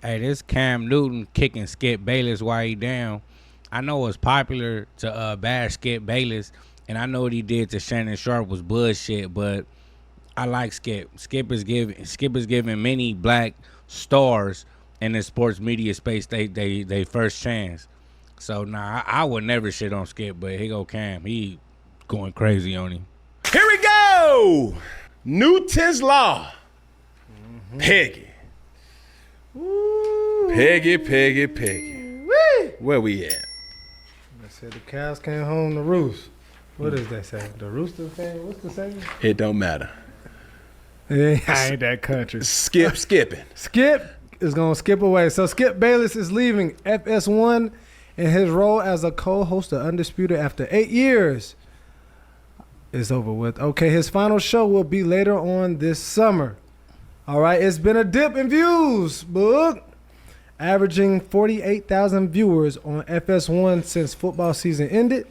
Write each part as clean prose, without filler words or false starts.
Hey, this Cam Newton kicking Skip Bayless while he down. I know it's popular to bash Skip Bayless, and I know what he did to Shannon Sharp was bullshit, but I like Skip. Skip is giving many black stars in the sports media space they first chance. So I would never shit on Skip, but here go Cam. He going crazy on him. Here we go. Newton's Law. Peggy. Peggy. Where we at? They said the cows came home to roost. What does they say? The rooster thing? What's the saying? It don't matter. I ain't that country. Skipping. Skip is going to skip away. So Skip Bayless is leaving FS1 in his role as a co-host of Undisputed after 8 years. It's over with. Okay, his final show will be later on this summer. All right, it's been a dip in views, book. Averaging 48,000 viewers on FS1 since football season ended.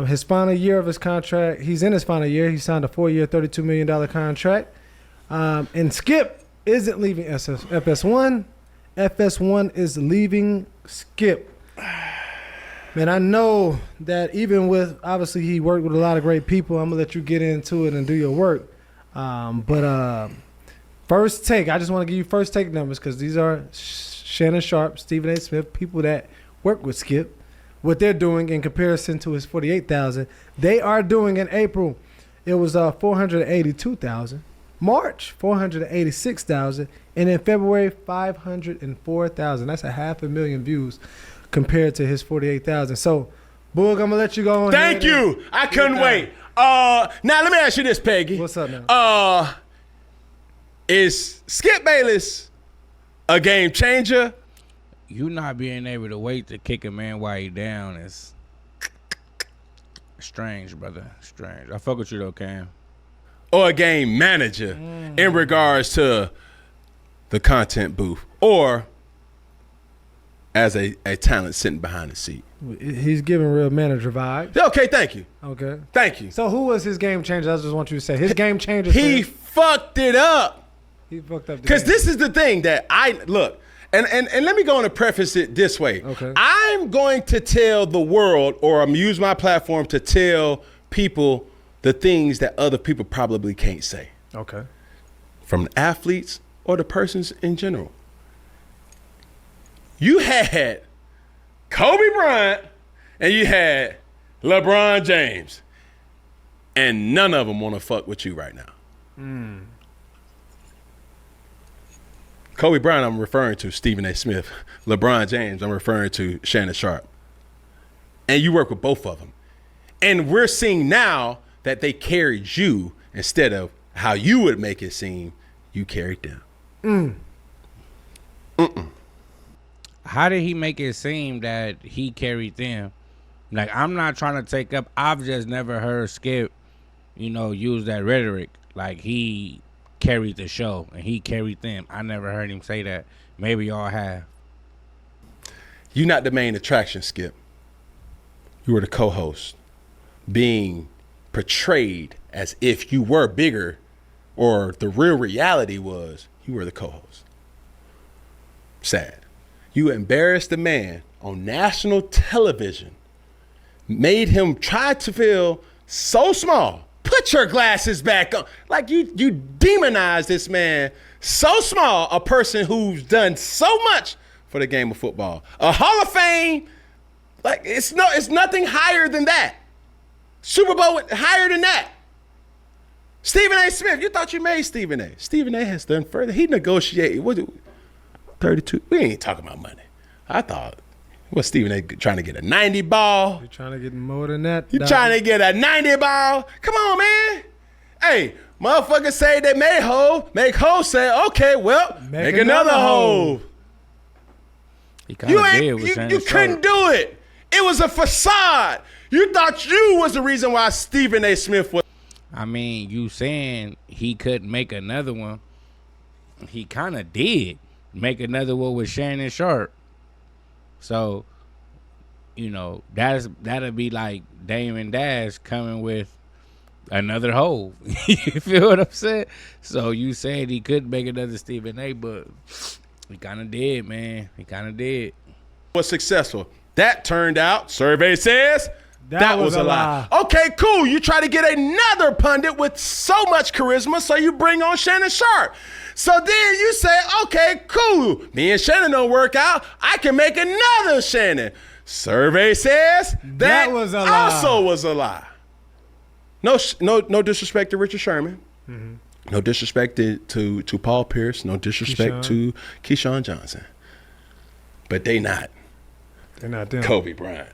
His final year of his contract, he's in his final year. He signed a 4-year, $32 million contract. And Skip isn't leaving FS1. FS1 is leaving Skip. Man, I know that even with, obviously he worked with a lot of great people. I'm going to let you get into it and do your work. But first take, I just want to give you first take numbers because these are Shannon Sharp, Stephen A. Smith, people that work with Skip. What they're doing in comparison to his 48,000, they are doing in April. It was 482,000. March 486,000, and in February 504,000. That's a 500,000 views compared to his 48,000. So, Boog, I'm gonna let you go on. Thank you. I couldn't wait. Now let me ask you this, Peggy. What's up now? Is Skip Bayless a game changer? You not being able to wait to kick a man while he down is strange, brother. Strange. I fuck with you though, Cam. Or a game manager in regards to the content booth, or as a talent sitting behind the seat? He's giving real manager vibes. Okay, thank you. Okay. Thank you. So who was his game changer? I just want you to say his game changer. He fucked it up. He fucked up. Because this is the thing that look, and let me go on and preface it this way. Okay. I'm going to tell the world, or I'm use my platform to tell people the things that other people probably can't say. Okay. From the athletes or the persons in general. You had Kobe Bryant and you had LeBron James, and none of them want to fuck with you right now. Kobe Bryant, I'm referring to Stephen A. Smith. LeBron James, I'm referring to Shannon Sharp. And you work with both of them. And we're seeing now that they carried you instead of how you would make it seem you carried them. How did he make it seem that he carried them? Like, I'm not trying to take up. I've just never heard Skip, use that rhetoric. Like, he carried the show and he carried them. I never heard him say that. Maybe y'all have. You're not the main attraction, Skip. You were the co-host, being portrayed as if you were bigger, or the real reality was you were the co-host. Sad. You embarrassed the man on national television, made him try to feel so small. Put your glasses back on. Like you demonize this man so small, a person who's done so much for the game of football. A Hall of Fame, like it's nothing higher than that. Super Bowl higher than that. Stephen A. Smith, you thought you made Stephen A. Stephen A. has done further. He negotiated 32. We ain't talking about money. I thought, was Stephen A. trying to get a 90 ball? You're trying to get more than that. You trying to get a 90 ball? Come on, man. Hey, motherfuckers say they made Hov. Make Hov say, okay, well, make another Hov. You couldn't do it. It was a facade. You thought you was the reason why Stephen A. Smith was. I mean, you saying he couldn't make another one. He kind of did make another one with Shannon Sharp. So, that'll be like Damon Dash coming with another hole. You feel what I'm saying? So you said he couldn't make another Stephen A., but He kind of did, man. He kind of did. Was successful. That turned out, survey says, that was a lie. Okay, cool. You try to get another pundit with so much charisma, so you bring on Shannon Sharp. So then you say, okay, cool. Me and Shannon don't work out. I can make another Shannon. Survey says that was a lie. Also was a lie. No disrespect to Richard Sherman. Mm-hmm. No disrespect to Paul Pierce. No disrespect to Keyshawn Johnson. But they're not them. Kobe Bryant.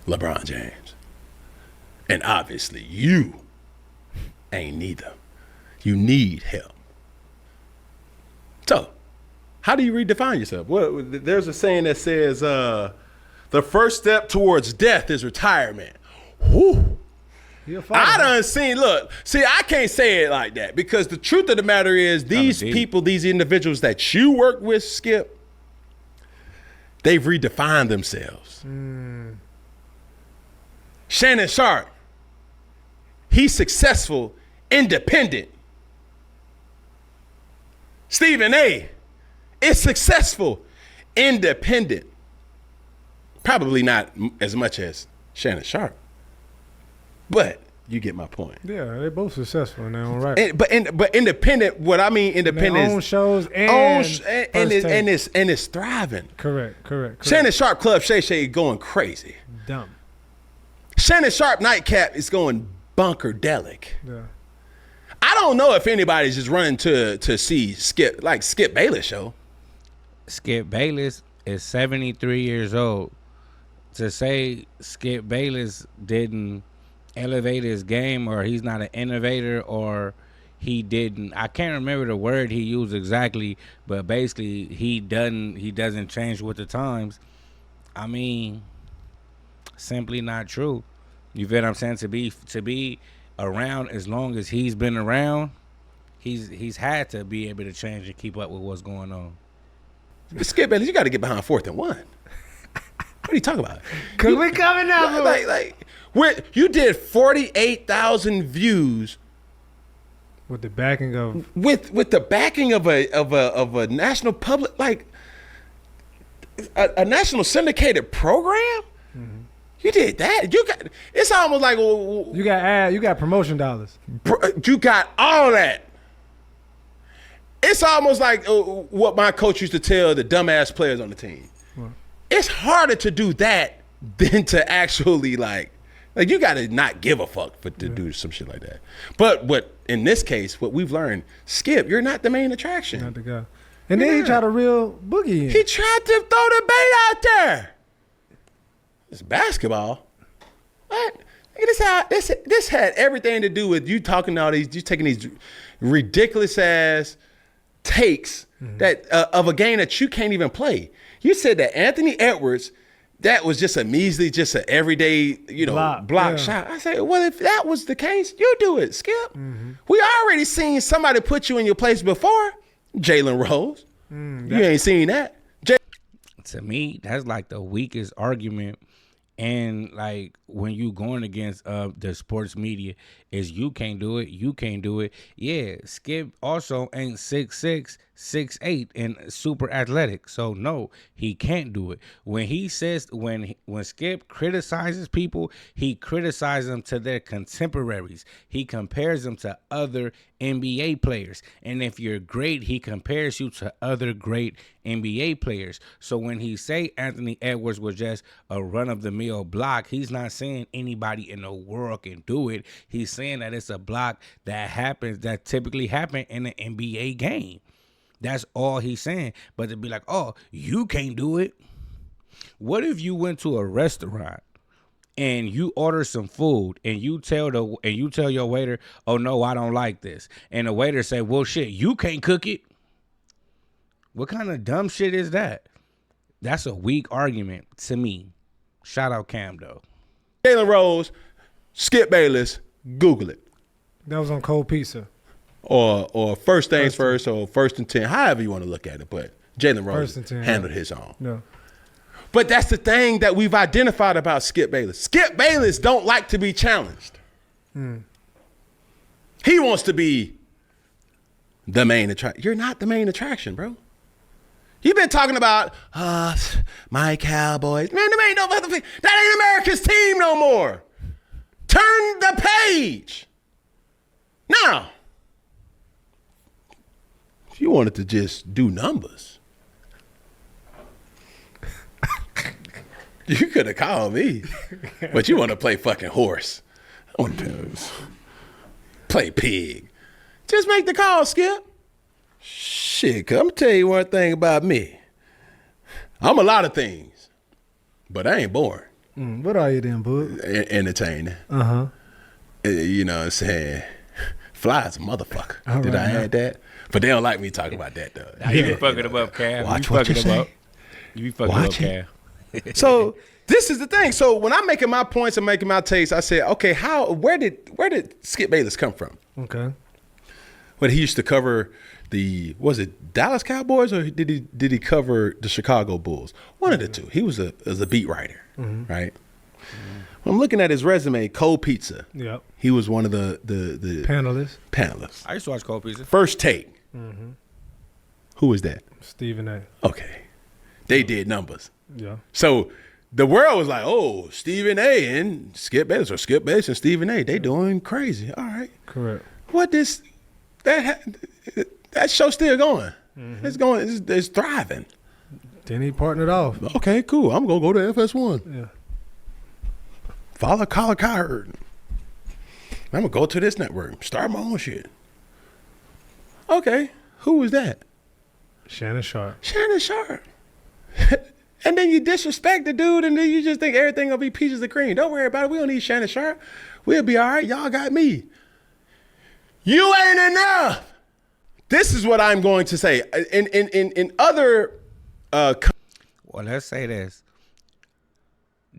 LeBron James. And obviously you ain't neither. You need help. So, how do you redefine yourself? Well, there's a saying that says the first step towards death is retirement. Whew. I done seen, look, see, I can't say it like that because the truth of the matter is these people, these individuals that you work with, Skip, they've redefined themselves. Shannon Sharp, he's successful, independent. Stephen A is successful, independent. Probably not as much as Shannon Sharp, but you get my point. Yeah, they're both successful in their own right. But independent, what I mean independent own is shows and it's thriving. Correct. Shannon Sharp Club Shay Shay going crazy. Dumb. Shannon Sharp Nightcap is going bunkerdelic. Yeah. I don't know if anybody's just running to see Skip Bayless show. Skip Bayless is 73 years old. To say Skip Bayless didn't elevate his game or he's not an innovator or he didn't, I can't remember the word he used exactly, but basically he doesn't change with the times. I mean, simply not true. You feel what I'm saying? To be around as long as he's been around, he's had to be able to change and keep up with what's going on. Skip Bayless, you got to get behind 4th and 1. What are you talking about? Cause we coming up you did 48,000 views with the backing of with the backing of a national public, like a national syndicated program. Mm-hmm. You did that. It's almost like you got promotion dollars. You got all that. It's almost like what my coach used to tell the dumbass players on the team. What? It's harder to do that than to actually like you got to not give a fuck to do some shit like that. But what in this case, what we've learned, Skip, you're not the main attraction. Not the guy. And then he tried to reel Boogie in. He tried to throw the bait out there. It's basketball. What? This had everything to do with you talking all these, you taking these ridiculous ass takes that of a game that you can't even play. You said that Anthony Edwards, that was just an everyday, block shot. I said, well, if that was the case, you do it, Skip. Mm-hmm. We already seen somebody put you in your place before, Jalen Rose. You ain't seen that. To me, that's like the weakest argument. And like when you going against the sports media is you can't do it. Yeah, Skip also ain't 6'6", 6'8", and super athletic. So no, he can't do it. When he says when Skip criticizes people, he criticizes them to their contemporaries. He compares them to other NBA players. And if you're great, he compares you to other great NBA players. So when he say Anthony Edwards was just a run-of-the-mill block, he's not saying anybody in the world can do it. He's saying that it's a block that typically happen in an NBA game. That's all he's saying. But to be like, oh, you can't do it. What if you went to a restaurant and you order some food and you tell your waiter, oh no, I don't like this. And the waiter say, well shit, you can't cook it. What kind of dumb shit is that? That's a weak argument to me. Shout out Cam though. Jalen Rose, Skip Bayless, Google it. That was on Cold Pizza. Or first things first, or first and 10, however you want to look at it. But Jalen Rose handled his own. No. But that's the thing that we've identified about Skip Bayless. Skip Bayless don't like to be challenged. He wants to be the main attraction. You're not the main attraction, bro. You've been talking about my Cowboys. Man, them ain't no motherfucker. That ain't America's team no more. Turn the page. Now, if you wanted to just do numbers, you could have called me. But you want to play fucking horse. I want to play pig. Just make the call, Skip. Shit, I'm tell you one thing about me. I'm a lot of things, but I ain't boring. What are you then, bud? Entertaining. Uh-huh. You know what I'm saying? Fly's a motherfucker. All Did right, I add that? But they don't like me talking about that, though. Nah, you be fucking them up, Cam. Watch you what you fucking them say. up. You be fucking them up, Watch it. Cam. So this is the thing. So when I'm making my points and making my takes, I said, okay, where did Skip Bayless come from? Okay. When he used to cover was it Dallas Cowboys or did he cover the Chicago Bulls? One of the two. He was a beat writer, right? When I'm looking at his resume, Cold Pizza. Yep. He was one of the panelists. I used to watch Cold Pizza. First Take. Who was that? Stephen A. Okay. They did numbers. Yeah. So the world was like, oh, Stephen A. and Skip Bayless, or Skip Bayless and Stephen A. They doing crazy. All right. Correct. That show's still going. It's going. It's thriving. Then he partnered off. Okay, cool. I'm gonna go to FS1. Yeah. Follow Colin Cowherd. I'm gonna go to this network. Start my own shit. Okay, who was that? Shannon Sharp. Shannon Sharp. And then you disrespect the dude, and then you just think everything gonna be peaches and cream. Don't worry about it. We don't need Shannon Sharp. We'll be all right. Y'all got me. You ain't enough. This is what I'm going to say. In other Well, let's say this.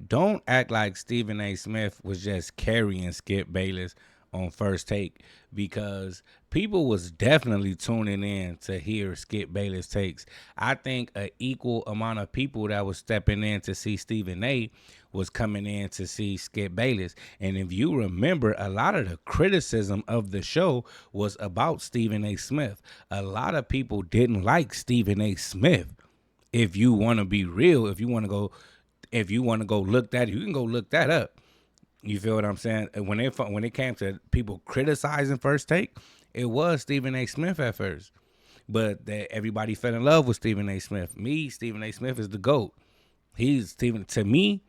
Don't act like Stephen A. Smith was just carrying Skip Bayless on First Take, because people was definitely tuning in to hear Skip Bayless takes. I think an equal amount of people that was stepping in to see Stephen A. was coming in to see Skip Bayless. And if you remember, a lot of the criticism of the show was about Stephen A. Smith. A lot of people didn't like Stephen A. Smith. If you want to be real, if you want to go look that, you can go look that up. You feel what I'm saying? When it came to people criticizing First Take, it was Stephen A. Smith at first. But that everybody fell in love with Stephen A. Smith. Stephen A. Smith is the GOAT. To me,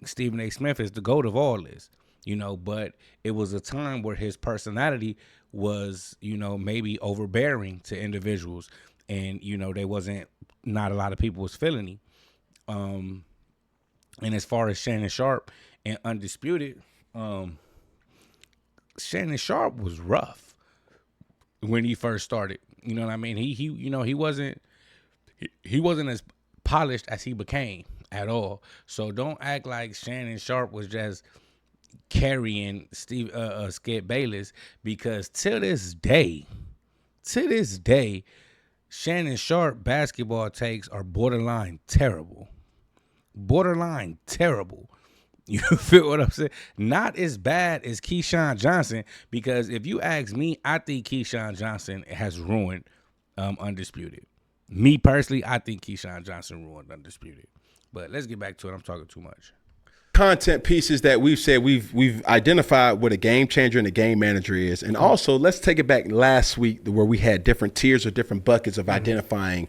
Stephen A. Smith is the GOAT of all this. But it was a time where his personality was, maybe overbearing to individuals. And, not a lot of people was feeling him. And as far as Shannon Sharp and Undisputed, Shannon Sharp was rough when he first started. You know what I mean? He wasn't as polished as he became at all. So don't act like Shannon Sharp was just carrying Skip Bayless, because to this day, Shannon Sharp basketball takes are borderline terrible. You feel what I'm saying? Not as bad as Keyshawn Johnson, because if you ask me, I think Keyshawn Johnson has ruined Undisputed. Me personally, I think Keyshawn Johnson ruined Undisputed. But let's get back to it. I'm talking too much. content pieces that we've said we've identified what a game changer and a game manager is. And also, let's take it back last week where we had different tiers or different buckets of identifying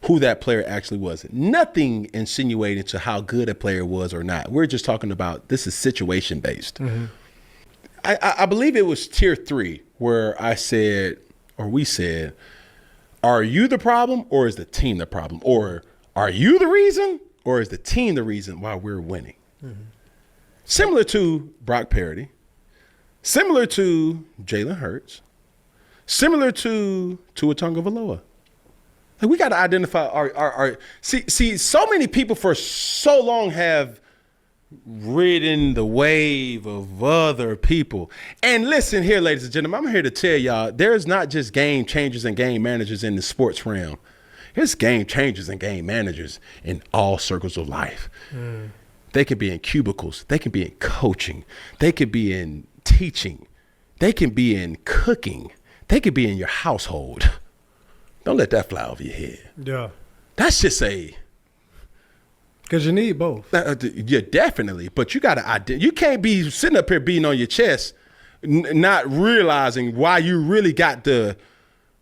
who that player actually was. Nothing insinuating to how good a player was or not. We're just talking about this is situation based. I believe it was tier 3 where I said, or we said, are you the problem or is the team the problem? Or are you the reason or is the team the reason why we're winning? Similar to Brock Purdy, similar to Jalen Hurts, similar to Tua Tagovailoa. Like, we got to identify our see so many people for so long have ridden the wave of other people. And listen here, ladies and gentlemen, I'm here to tell y'all there's not just game changers and game managers in the sports realm. There's game changers and game managers in all circles of life. They could be in cubicles. They can be in coaching. They could be in teaching. They can be in cooking. They could be in your household. Don't let that fly over your head. Yeah. That's just a. Because you need both. Yeah, definitely. But you got to. You can't be sitting up here beating on your chest, not realizing why you really got the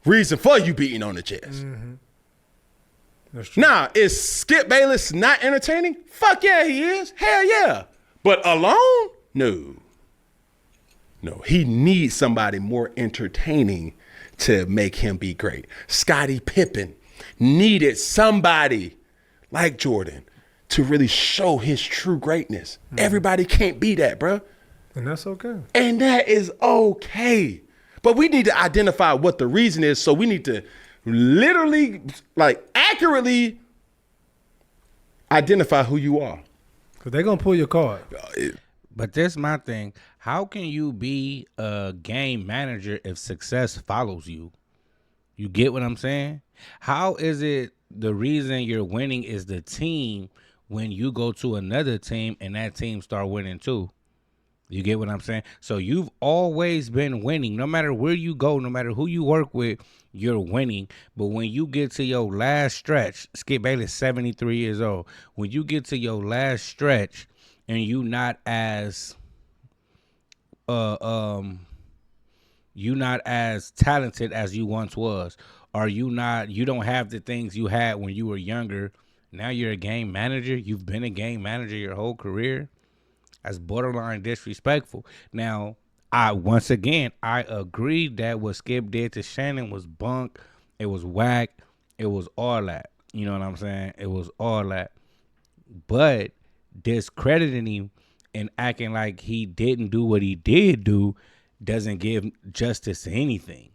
reason for you beating on the chest. Mm-hmm. That's true. Now, is Skip Bayless not entertaining? Fuck yeah, he is. Hell yeah. But alone? No. No, he needs somebody more entertaining to make him be great. Scottie Pippen needed somebody like Jordan to really show his true greatness. Mm-hmm. Everybody can't be that, bro. And that's okay. And that is okay. But we need to identify what the reason is, so we need to literally, like, accurately identify who you are. Because they're going to pull your card. But this my thing. How can you be a game manager if success follows you? You get what I'm saying? How is it the reason you're winning is the team when you go to another team and that team start winning too? You get what I'm saying? So you've always been winning. No matter where you go, no matter who you work with, you're winning. But when you get to your last stretch, Skip Bayless, 73 years old. When you get to your last stretch and you not as talented as you once was, or you don't have the things you had when you were younger. Now you're a game manager. You've been a game manager your whole career. That's borderline disrespectful. Now, I agree that what Skip did to Shannon was bunk. It was whack. It was all that. You know what I'm saying? It was all that. But discrediting him and acting like he didn't do what he did do doesn't give justice to anything.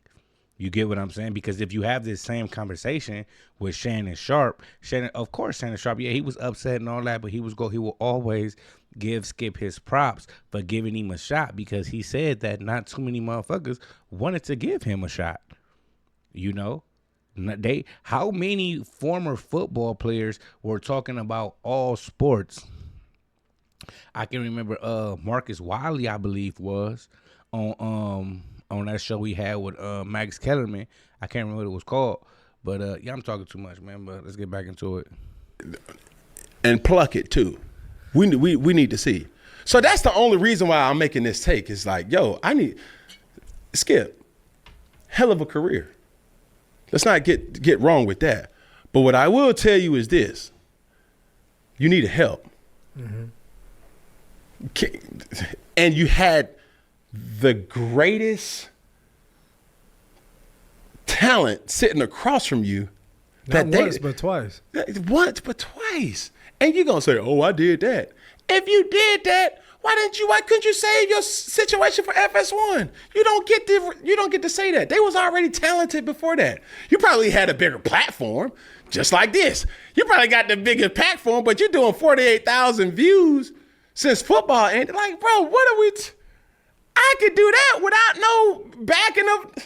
You get what I'm saying? Because if you have this same conversation with Shannon Sharp, Shannon Sharp, yeah, he was upset and all that, but he will always give Skip his props for giving him a shot, because he said that not too many motherfuckers wanted to give him a shot. You know? How many former football players were talking about all sports? I can remember Marcus Wiley, I believe, was on that show we had with Max Kellerman. I can't remember what it was called. But yeah, I'm talking too much, man. But let's get back into it. And pluck it too. We need to see. So that's the only reason why I'm making this take. It's like, yo, I need Skip. Hell of a career. Let's not get wrong with that. But what I will tell you is this. You need help. Mm-hmm. And you had the greatest talent sitting across from you. Not once, but twice. Once, but twice. And you're going to say, oh, I did that. If you did that, why couldn't you save your situation for FS1? You don't get to say that. They was already talented before that. You probably had a bigger platform, just like this. You probably got the biggest platform, but you're doing 48,000 views since football. And like, bro, what are we... I could do that without no backing up.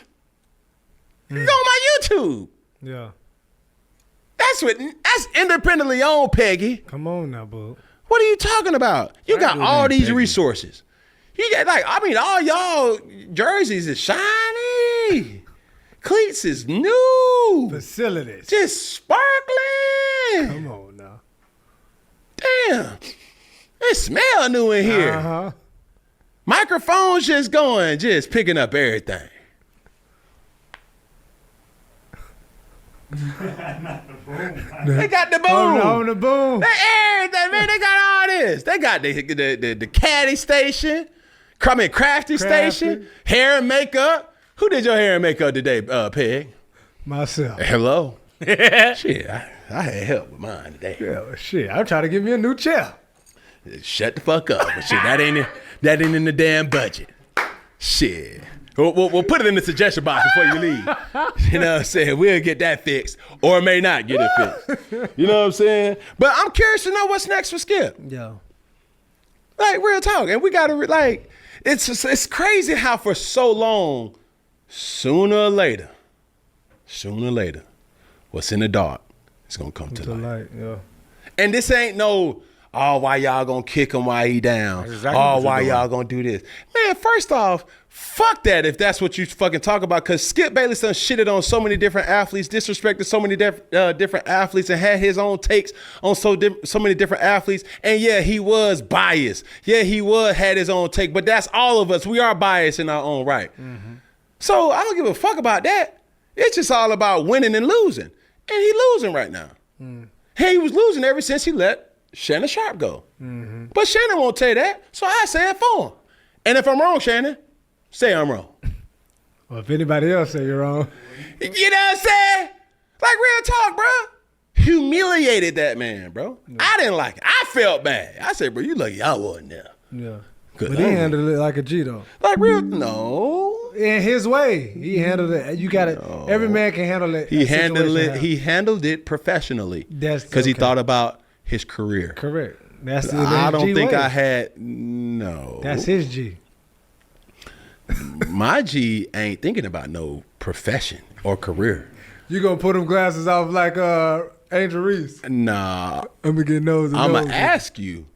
Go on my YouTube. Yeah. That's independently owned, Peggy. Come on now, boo. What are you talking about? You got all these Peggy. Resources. You got all y'all jerseys is shiny. Cleats is new. Facilities. Just sparkling. Come on now. Damn. It smell new in here. Uh-huh. Microphones just picking up everything. They got the boom. On the boom. Everything, man. They got all this. They got the caddy station. Crafty station. Hair and makeup. Who did your hair and makeup today, Peg? Myself. Hello. Shit, I had help with mine today. Yeah, well, shit. I'm trying to give me a new chair. Shut the fuck up. But shit, that ain't in the damn budget. Shit. We'll put it in the suggestion box before you leave. You know what I'm saying? We'll get that fixed or may not get it fixed. You know what I'm saying? But I'm curious to know what's next for Skip. Yeah. Like, real talk. And we got to, it's crazy how for so long, sooner or later, what's in the dark is going to come to light. Yeah. And this ain't no... why y'all gonna kick him while he down? Exactly why y'all gonna do this? Man, Man, first off, fuck that if that's what you fucking talk about, because Skip Bayless done shitted on so many different athletes, disrespected so many different athletes, and had his own takes on so many different athletes. And yeah, he was biased. Yeah, he had his own take, but that's all of us. We are biased in our own right. Mm-hmm. So I don't give a fuck about that. It's just all about winning and losing. And he losing right now. Mm. He was losing ever since he let Shannon Sharp go. Mm-hmm. But Shannon won't tell you that, so I say it for him. And if I'm wrong, Shannon, say I'm wrong. Well, if anybody else say you're wrong. You know what I'm saying? Like, real talk, bro. Humiliated that man, bro. Yeah. I didn't like it. I felt bad. I said, bro, you lucky I wasn't there. Yeah. But he handled it like a G, though. Like, real? No. In his way. He handled it. You got it. No. Every man can handle it. He handled it professionally. That's because he thought about his career. Correct. I don't think I had, no. That's his G. My G ain't thinking about no profession or career. You gonna put them glasses off like Angel Reese? Nah. I'm gonna get nose. I'm gonna ask you,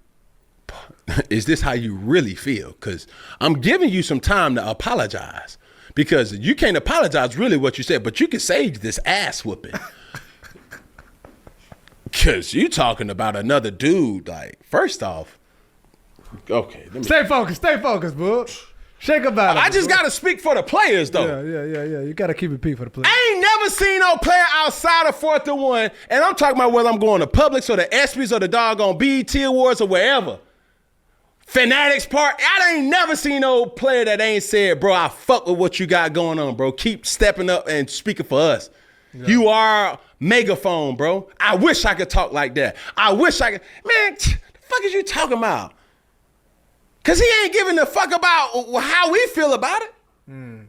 is this how you really feel? Because I'm giving you some time to apologize. Because you can't apologize really what you said, but you can save this ass whooping. Because you talking about another dude. Like, first off, okay. Stay focused, bro. Shake about it. I just got to speak for the players, though. Yeah. You got to keep it peak for the players. I ain't never seen no player outside of 4th and 1, and I'm talking about whether I'm going to Publix or the ESPYs or the doggone BET Awards or wherever. Fanatics Park. I ain't never seen no player that ain't said, bro, I fuck with what you got going on, bro. Keep stepping up and speaking for us. Yeah. You are megaphone, bro. I wish I could talk like that. I wish I could. Man, the fuck is you talking about? Because he ain't giving a fuck about how we feel about it. Mm.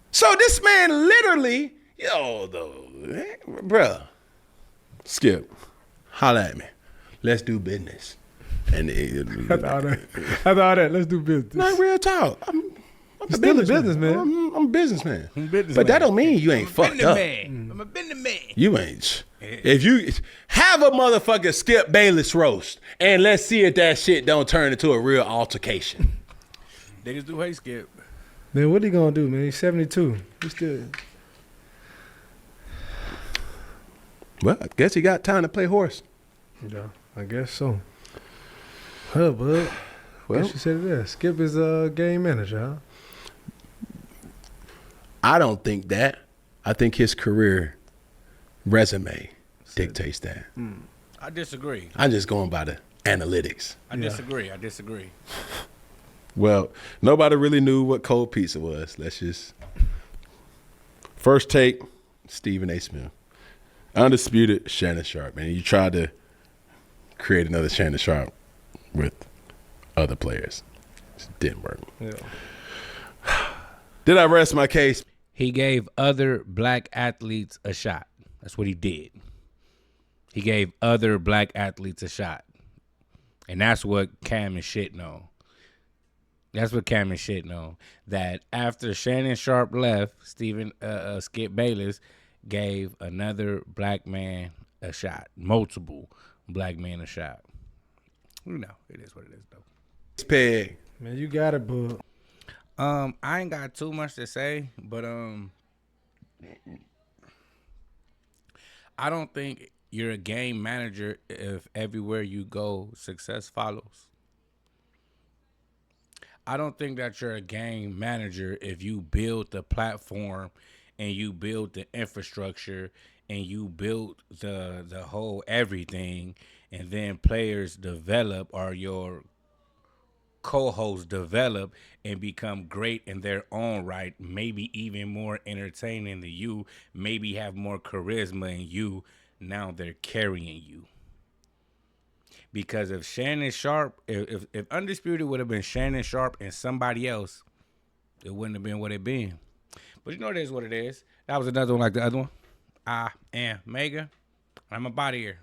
So this man literally, bruh, Skip, holla at me. Let's do business. And after all that, let's do business. Not real talk. I'm still a businessman. I'm a businessman. But that don't mean you ain't fucked up. I'm a businessman. You ain't. If you have a motherfucking Skip Bayless roast, and let's see if that shit don't turn into a real altercation. Niggas do hate Skip. Man, what he gonna do, man? He's 72. He still. Well, I guess he got time to play horse. Yeah, I guess so. Huh, bud. Well, you said it there. Skip is a game manager, huh? I don't think that. I think his career resume dictates that. I disagree. I'm just going by the analytics. I disagree. Well, nobody really knew what cold pizza was. Let's just. First take, Stephen A. Smith. Undisputed, Shannon Sharp. And you tried to create another Shannon Sharp with other players. It didn't work. Yeah. Did I rest my case? He gave other black athletes a shot. That's what he did. He gave other black athletes a shot. And that's what Cam and shit know. That after Shannon Sharp left, Skip Bayless gave another black man a shot. Multiple black men a shot. You know, it is what it is, though. Peg. Man, you got it, bud. I ain't got too much to say, but I don't think you're a game manager if everywhere you go, success follows. I don't think that you're a game manager if you build the platform and you build the infrastructure and you build the whole everything, and then players develop or your co-hosts develop and become great in their own right, maybe even more entertaining than you, maybe have more charisma than you. Now they're carrying you. Because if Shannon Sharp, if Undisputed would have been Shannon Sharp and somebody else, it wouldn't have been what it been. But you know it is what it is. That was another one like the other one. I am Mega. I'm about here.